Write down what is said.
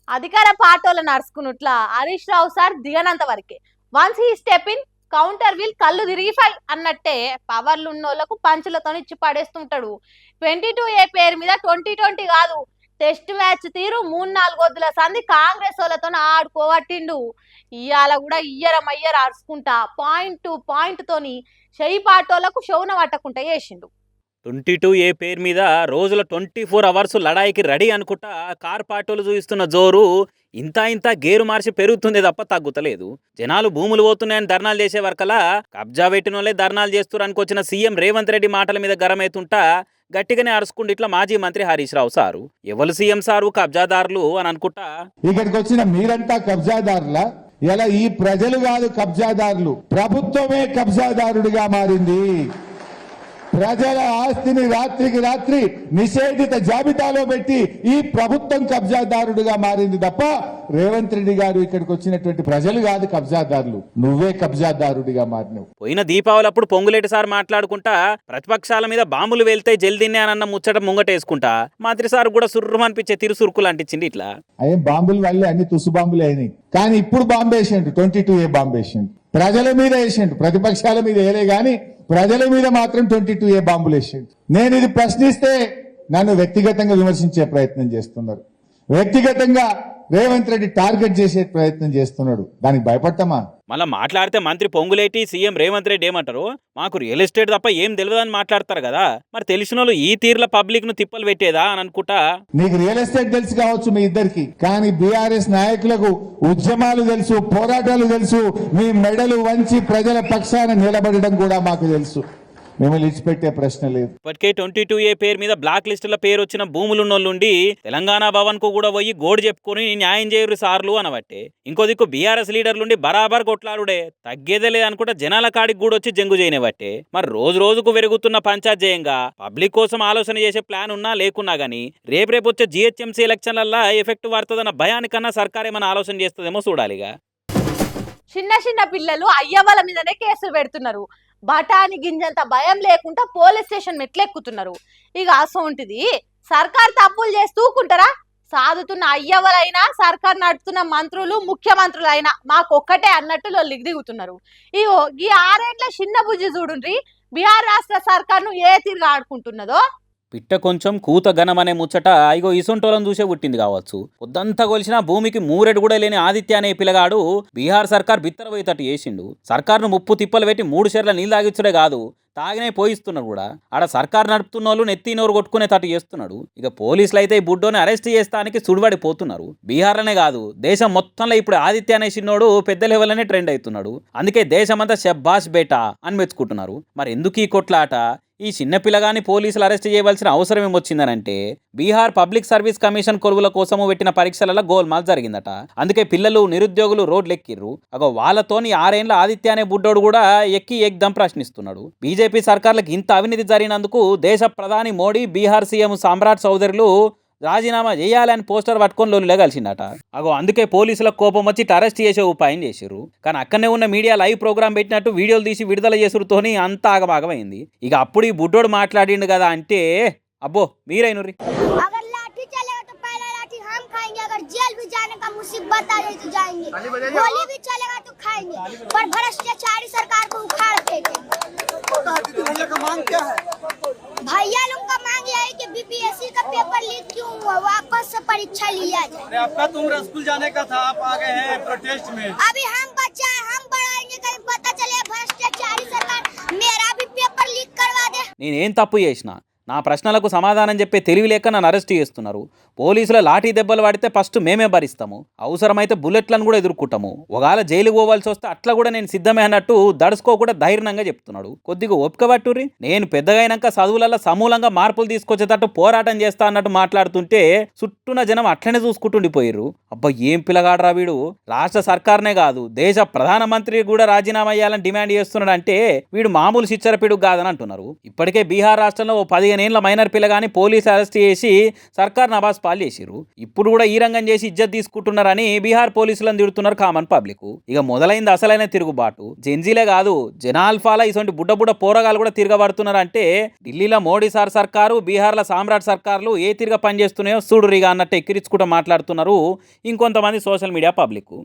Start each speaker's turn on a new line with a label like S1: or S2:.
S1: అధికార పార్టీల నడుచుకున్నట్ల హరీష్ రావు సార్ దిగనంత వరకే. Once he step in counter వీల్ కళ్ళు తిరిగిఫై అన్నట్టే పవర్లు ఉన్నోళ్లకు పంచులతో ఇచ్చి పడేస్తుంటాడు. 22A పేరు మీద 2020 కాదు, టెస్ట్ మ్యాచ్ తీరు 3-4 వద్దుల సంది కాంగ్రెస్ వాళ్ళతో ఆడుకోవట్టిండు. ఇవాళ కూడా ఇయ్యరమయ్యర అరుచుకుంటా పాయింట్ టు పాయింట్ తోని చెయ్యి పాటోళ్లకు శౌన పట్టకుండా చేసిండు.
S2: 22A పేరు మీద రోజుల 24 అవర్స్ లడాయికి రెడీ అనుకుంటా కార్ పాటోలు చూపిస్తున్న జోరు ఇంత గేరు మార్చి పెరుగుతుంది తప్ప తగ్గుతలేదు. జనాలు భూములు పోతున్నాయని ధర్నాలు చేసే వరకలా కబ్జా పెట్టిన వాళ్ళే ధర్నాలు చేస్తున్నారు అనుకొచ్చిన సీఎం రేవంత్ రెడ్డి మాటల మీద గరమైతుంటా గట్టిగానే అరుచుకుంటూ ఇట్లా మాజీ మంత్రి హరీష్ రావు సారు ఎవరు సీఎం సారు కబ్జాదారులు అని అనుకుంటా
S3: ఇక్కడికి వచ్చిన మీరంతా కబ్జాదారుల ఇలా ఈ ప్రజలు కాదు కబ్జాదారులు, ప్రభుత్వమే కబ్జాదారుడిగా మారింది. ప్రజల ఆస్తిని రాత్రికి రాత్రి నిషేధిత జాబితాలో పెట్టి ఈ ప్రభుత్వం కబ్జాదారుడిగా మారింది తప్ప రేవంత్ రెడ్డి గారు ఇక్కడికి వచ్చినటువంటి ప్రజలు కాదు కబ్జాదారులు, నువ్వే కబ్జాదారుడిగా మారినవు.
S2: పోయిన దీపావళి అప్పుడు పొంగులేటి సార్ మాట్లాడుకుంటా ప్రతిపక్షాల మీద బాంబులు వెళ్తే జల్దీనే అన్న ముచ్చట ముంగటేసుకుంటా మంత్రి సార్ కూడా సుర్రమనిపించే తిరుసురుకులు అంటించింది. ఇట్లా
S3: అయ్యే బాంబులు వల్లే అన్ని తుసు బాంబులు అయినాయి, కానీ ఇప్పుడు బాంబు వేసిండు, 22A బాంబు వేసిండు, ప్రజల మీద వేసిండు, ప్రతిపక్షాల మీద వేయలే గాని ప్రజల మీద మాత్రం 22A బాంబులు వేసిండు. నేను ఇది ప్రశ్నిస్తే నన్ను వ్యక్తిగతంగా విమర్శించే ప్రయత్నం చేస్తున్నారు, వ్యక్తిగతంగా రేవంత్ రెడ్డి టార్గెట్ చేసే ప్రయత్నం చేస్తున్నాడు. దానికి భయపడతామా?
S2: మళ్ళీ మాట్లాడితే మంత్రి పొంగులేటి సీఎం రేవంత్ రెడ్డి ఏమంటారు, మాకు రియల్ ఎస్టేట్ తప్ప ఏం తెలియదని మాట్లాడతారు కదా, మరి తెలిసిన వాళ్ళు ఈ తీర్ల పబ్లిక్ ను తిప్పలు పెట్టేదా అని అనుకుంటా.
S3: నీకు రియల్ ఎస్టేట్ తెలుసు కావచ్చు మీ ఇద్దరికి, కానీ బీఆర్ఎస్ నాయకులకు ఉద్యమాలు తెలుసు, పోరాటాలు తెలుసు, మీ మెడలు వంచి ప్రజల పక్షాన నిలబడడం కూడా మాకు తెలుసు. మిమ్మల్ని ఇచ్చిపెట్టే ప్రశ్న లేదు.
S2: ఇప్పటికే 22A పేరు మీద బ్లాక్ లిస్టుల పేరు వచ్చిన భూములున్నోళ్ళుండి తెలంగాణ భవన్ కు కూడా పోయి గోడు చెప్పుకొని న్యాయం చేయరు సార్లు అనబట్టే, ఇంకో దిక్కు బీఆర్ఎస్ లీడర్లుండి బరాబర్ కొట్లాడుడే తగ్గేదే లేదనుకుంటా జనాల కాడికి కూడా వచ్చి జంగు చేయనివట్టే. మరి రోజు రోజుకు పెరుగుతున్న పంచాయత్ జయంగా పబ్లిక్ కోసం ఆలోచన చేసే ప్లాన్ ఉన్నా లేకున్నా గానీ రేపు వచ్చే GHMC ఎలక్షన్లల్లా ఎఫెక్ట్ పడుతుందన్న భయానికన్నా సర్కార్ ఏమైనా ఆలోచన చేస్తుందేమో చూడాలిగా.
S1: చిన్న పిల్లలు అయ్యవల మీదనే కేసులు పెడుతున్నారు. బఠాని గింజంత భయం లేకుండా పోలీస్ స్టేషన్ మెట్లెక్కుతున్నారు. ఇక అసోంటిది సర్కార్ తప్పులు చేసి తూకుంటారా? సాదుతున్న అయ్యవలైనా సర్కార్ నడుపుతున్న మంత్రులు ముఖ్యమంత్రులైనా మాకొక్కటే అన్నట్టు లొల్లికి దిగుతున్నారు. ఇగో ఈ 6 ఏళ్ల చిన్న బుజ్జి చూడుండ్రి బీహార్ రాష్ట్ర సర్కార్ను ఏ తీరుగా ఆడుకుంటున్నదో.
S2: పిట్ట కొంచెం కూత ఘనం అనే ముచ్చట ఇగో ఇసొంటోలను చూసే పుట్టింది కావచ్చు. పొద్దంతా కొలిసిన భూమికి మూరెడు కూడా లేని ఆదిత్య అనే పిల్లగాడు బీహార్ సర్కార్ బిత్తరపోయేటట్టు చేసిండు. సర్కార్ను ముప్పు తిప్పలు పెట్టి 3 షేర్ల నీళ్ళు తాగిచ్చుడే కాదు, తాగినే పోయిస్తున్నాడు కూడా. ఆడ సర్కార్ నడుపుతున్న వాళ్ళు నెత్తినోరు కొట్టుకునే తట్టు చేస్తున్నాడు. ఇక పోలీసులు అయితే ఈ బుడ్డోని అరెస్ట్ చేస్తానికి సుడిపడిపోతున్నారు. బీహార్లోనే కాదు దేశం మొత్తంలో ఇప్పుడు ఆదిత్య అనే చిన్నోడు పెద్ద లెవెల్లోనే ట్రెండ్ అవుతున్నాడు. అందుకే దేశమంతా షబ్బాష్ బేటా అని మెచ్చుకుంటున్నారు. మరి ఎందుకు ఈ కొట్లాట? ఈ చిన్న పిల్లగాని పోలీసులు అరెస్ట్ చేయవలసిన అవసరం ఏమొచ్చిందనంటే బీహార్ పబ్లిక్ సర్వీస్ కమిషన్ కొలువుల కోసము పెట్టిన పరీక్షలలో గోల్మాల్ జరిగిందట. అందుకే పిల్లలు నిరుద్యోగులు రోడ్లెక్కిర్రు. అగో వాళ్ళతోని 6 ఏళ్ల ఆదిత్య అనే బుడ్డోడు కూడా ఎక్కి ఏకదం ప్రశ్నిస్తున్నాడు. బీజేపీ సర్కార్లకు ఇంత అవినీతి జరిగినందుకు దేశ ప్రధాని మోడీ బీహార్ సీఎం సామ్రాట్ చౌదరిలు రాజీనామా చేయాలని పోస్టర్ పట్టుకొని లోనిలో కలిసిందట. అగో అందుకే పోలీసులకు కోపం వచ్చి అరెస్ట్ చేసే ఉపాయం చేసిర్రు. కానీ అక్కడనే ఉన్న మీడియా లైవ్ ప్రోగ్రామ్ పెట్టినట్టు వీడియోలు తీసి విడుదల చేసుడుతోని అంత ఆగమాగమైంది. ఇక అప్పుడు ఈ బుడ్డోడు మాట్లాడిండు కదా అంటే అబ్బో మీరైనరి.
S4: जेल भी जाने का मुसीबत आ जाए तो जाएंगे, गोली भी चलेगा तो खाएंगे, पर भ्रष्टाचारी सरकार को उखाड़ देंगे। भैया का मांग क्या है? भैया लोग का मांग यह है कि बीपीएससी का पेपर लीक क्यों हुआ, वापस से परीक्षा लिया जाए।
S5: आपका तो उम्र स्कूल जाने का था, आप आ गए हैं प्रोटेस्ट में।
S4: अभी हम बच्चा है, हम बढ़ाएंगे, कहीं पता चले भ्रष्टाचारी सरकार मेरा भी पेपर लीक करवा दे।
S2: నేనేం తప్పు చేసినా? నా ప్రశ్నలకు సమాధానం చెప్పే తెలివి లేక నన్ను అరెస్ట్ చేస్తున్నారు. పోలీసుల లాఠీ దెబ్బలు పడితే ఫస్ట్ మేమే భరిస్తాము, అవసరమైతే బుల్లెట్లను కూడా ఎదుర్కొంటాము. ఒకవేళ జైలుకు పోవాల్సి వస్తే అట్లా కూడా నేను సిద్ధమే అన్నట్టు దడుచుకోకుండా ధైర్యంగా చెప్తున్నాడు. కొద్దిగా ఓపిక పట్టుర్రి, నేను పెద్దగైనాక చదువులలో సమూలంగా మార్పులు తీసుకొచ్చేటట్టు పోరాటం చేస్తా అన్నట్టు మాట్లాడుతుంటే చుట్టూన జనం అట్లనే చూసుకుంటుండిపోయిర్రు. అబ్బా ఏం పిల్లగాడరా వీడు, రాష్ట్ర సర్కార్నే కాదు దేశ ప్రధానమంత్రి కూడా రాజీనామా చేయాలని డిమాండ్ చేస్తున్నాడు అంటే వీడు మామూలు శిచ్చరపీడు కాదని అంటున్నారు. ఇప్పటికే బీహార్ రాష్ట్రంలో 15 15 ఏళ్ల మైనర్ పిల్లగాని పోలీసు అరెస్ట్ చేసి సర్కార్ నవాజ్ పాలు చేసిరు. ఇప్పుడు కూడా ఈ రంగం చేసి ఇజ్జత్ తీసుకుంటున్నారని బీహార్ పోలీసులను తిడుతున్నారు కామన్ పబ్లిక్. ఇక మొదలైంది అసలైన తిరుగుబాటు. జెన్జీలే కాదు జనాల్ఫాలా ఇటువంటి బుడ్డ పోరగాలు కూడా తిరగబడుతున్నారు. అంటే ఢిల్లీలో మోడీ సార్ సర్కారు, బీహార్లో సామ్రాట్ సర్కార్లు ఏ తిరిగా పనిచేస్తున్నాయో చూడురిగా అన్నట్టు ఎక్కిరించుకుంటూ మాట్లాడుతున్నారు ఇంకొంతమంది సోషల్ మీడియా పబ్లిక్.